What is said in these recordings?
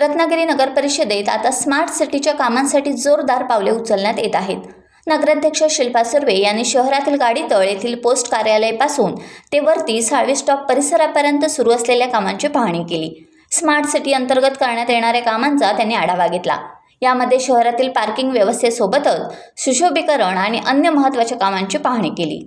रत्नागिरी नगर परिषदेत आता स्मार्ट सिटीच्या कामांसाठी जोरदार पावले उचलण्यात येत आहेत। नगराध्यक्ष शिल्पा सुर्वे यांनी शहरातील गाडीतळ येथील पोस्ट कार्यालयापासून ते वरती साळवी स्टॉप परिसरापर्यंत सुरू असलेल्या कामांची पाहणी केली। स्मार्ट सिटी अंतर्गत करण्यात येणाऱ्या कामांचा त्यांनी आढावा घेतला। यामध्ये शहरातील पार्किंग व्यवस्थेसोबतच सुशोभीकरण आणि अन्य महत्त्वाच्या कामांची पाहणी केली।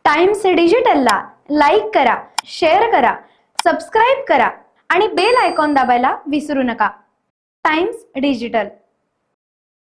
टाइम्स डिजिटलला लाईक करा, शेअर करा, सबस्क्राईब करा आणि बेल आयकॉन दाबायला विसरू नका। Times digital.